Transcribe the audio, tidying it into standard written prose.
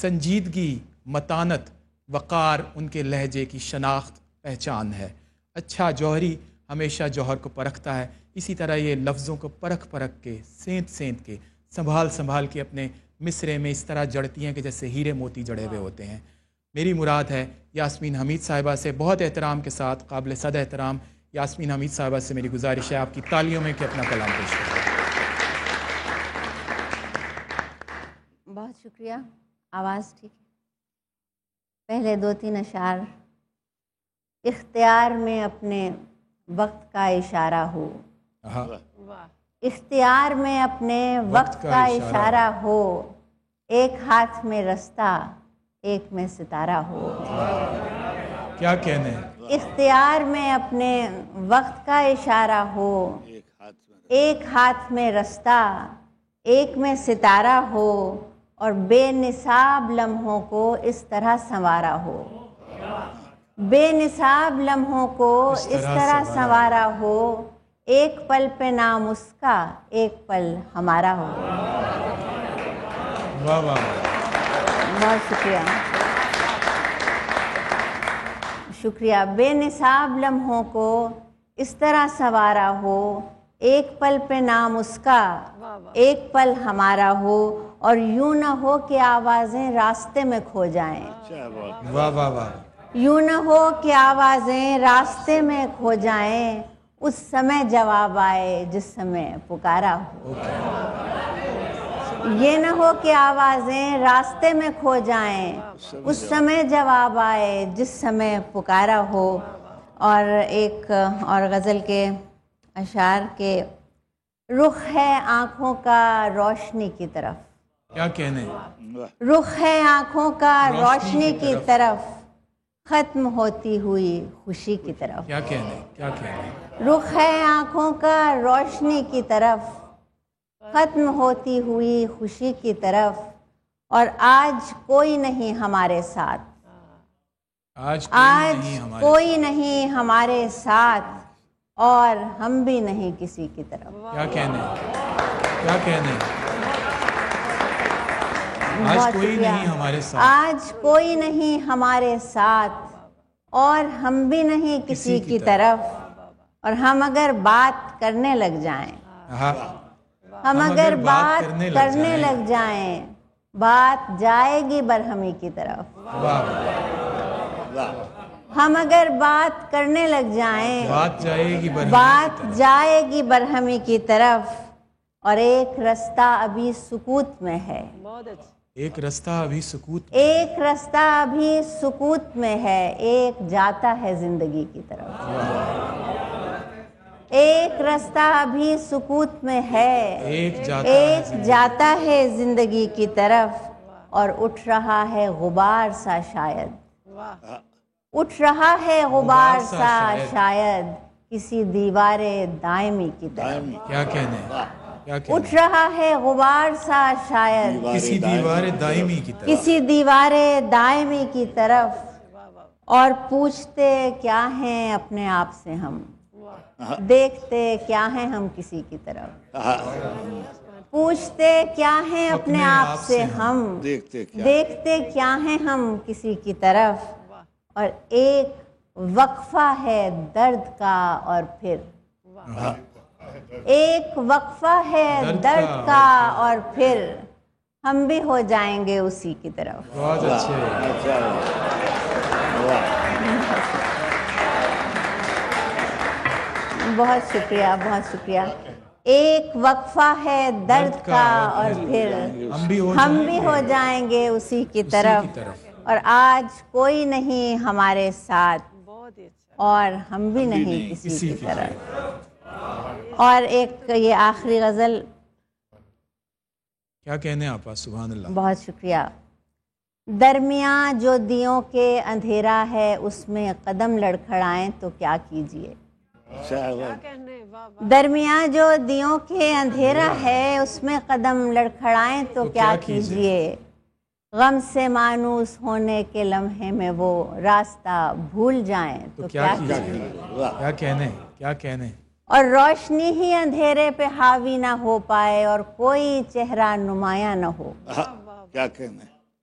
سنجیدگی، متانت، وقار ان کے لہجے کی شناخت پہچان ہے۔ اچھا جوہری ہمیشہ جوہر کو پرکھتا ہے، اسی طرح یہ لفظوں کو پرکھ کے، سینت کے، سنبھال کے اپنے مصرے میں اس طرح جڑتی ہیں کہ جیسے ہیرے موتی جڑے ہوئے ہوتے ہیں۔ میری مراد ہے یاسمین حمید صاحبہ سے بہت احترام کے ساتھ، قابل صد احترام یاسمین حمید صاحبہ سے میری گزارش ہے آپ کی تالیوں میں کہ اپنا کلام پیش کریں۔ بہت شکریہ، آواز ٹھیک ہے۔ پہلے 2-3 اشعار۔ اختیار میں اپنے وقت کا اشارہ ہو، اختیار میں اپنے وقت کا اشارہ ہو، ایک ہاتھ میں رستہ ایک میں ستارہ ہو۔ کیا کہنے؟ اختیار میں اپنے وقت کا اشارہ ہو، ایک ہاتھ میں رستہ ایک میں ستارہ ہو، اور بے نصاب لمحوں کو اس طرح سنوارا ہو، بے نصاب لمحوں کو اس طرح سنوارا ہو، ایک پل پہ نام اس کا ایک پل ہمارا ہو۔ واہ واہ، بہت شکریہ، شکریہ۔ بے نصاب لمحوں کو اس طرح سنوارا ہو، ایک پل پہ نام اس کا ایک پل ہمارا ہو، اور یوں نہ ہو کہ آوازیں راستے میں کھو جائیں، واہ واہ واہ، یوں نہ ہو کہ آوازیں راستے میں کھو جائیں، اس سمے جواب آئے جس سمے پکارا ہو۔ یہ نہ ہو کہ آوازیں راستے میں کھو جائیں، اس سمے جواب آئے جس سمے پکارا ہو۔ اور ایک اور غزل کے اشعار کے، رخ ہے آنکھوں کا روشنی کی طرف، کیا کہنے؟ رخ ہے آنکھوں کا روشنی کی طرف، ختم ہوتی ہوئی خوشی کی طرف۔ کیا کہنے؟ کیا کہنے؟ رخ ہے آنکھوں کا روشنی کی طرف، ختم ہوتی ہوئی خوشی کی طرف، اور آج کوئی نہیں ہمارے ساتھ، آج کوئی نہیں ہمارے ساتھ، اور ہم بھی نہیں کسی کی طرف۔ کیا کہنے؟ کیا کہنے؟ آج کوئی نہیں ہمارے ساتھ، آج کوئی نہیں ہمارے ساتھ، اور ہم بھی نہیں کسی کی طرف، اور ہم اگر بات کرنے لگ جائیں، ہم اگر بات کرنے لگ جائیں، بات جائے گی برہمی کی طرف۔ ہم اگر بات کرنے لگ جائیں، بات جائے گی برہمی کی طرف، اور ایک رستہ ابھی سکوت میں ہے، ایک رستہ ابھی سکوت، ایک رستہ ابھی سکوت میں ہے، ایک جاتا ہے زندگی کی طرف، ایک رستہ ابھی سکوت میں ہے، ایک جاتا ہے زندگی کی طرف، اور اٹھ رہا ہے غبار سا شاید، اٹھ رہا ہے غبار سا شاید، کسی دیوار دائمی کی طرف۔ کیا کہنے؟ اٹھ رہا ہے غبار سا شاید، کسی دیوار دائمی کی طرف، کسی دیوار دائمی کی طرف، اور پوچھتے کیا ہیں اپنے آپ سے ہم، دیکھتے کیا ہیں ہم کسی کی طرف، پوچھتے کیا ہیں اپنے آپ سے ہم، دیکھتے کیا ہیں ہم کسی کی طرف، اور ایک وقفہ ہے درد کا، اور پھر ایک وقفہ ہے درد کا، اور پھر ہم بھی ہو جائیں گے اسی کی طرف۔ بہت اچھے، بہت شکریہ، بہت شکریہ۔ ایک وقفہ ہے درد کا، اور پھر ہم بھی ہو جائیں گے اسی کی طرف، اور آج کوئی نہیں ہمارے ساتھ، اور ہم بھی نہیں کسی کی طرف۔ اور ایک یہ آخری غزل، کیا کہنے آپا؟ سبحان اللہ، بہت شکریہ۔ درمیاں جو دیوں کے اندھیرا ہے، اس میں قدم لڑکھڑائیں تو کیا کیجیے، درمیاں جو دیوں کے اندھیرا ہے، اس میں قدم لڑکھڑائیں تو کیا کیجیے، غم سے مانوس ہونے کے لمحے میں وہ راستہ بھول جائیں تو کیا کیجیے۔ کیا کہنے؟ کیا کہنے؟ اور روشنی ہی اندھیرے پہ حاوی نہ ہو پائے، اور کوئی چہرہ نمایاں نہ ہو، کیا کہنے؟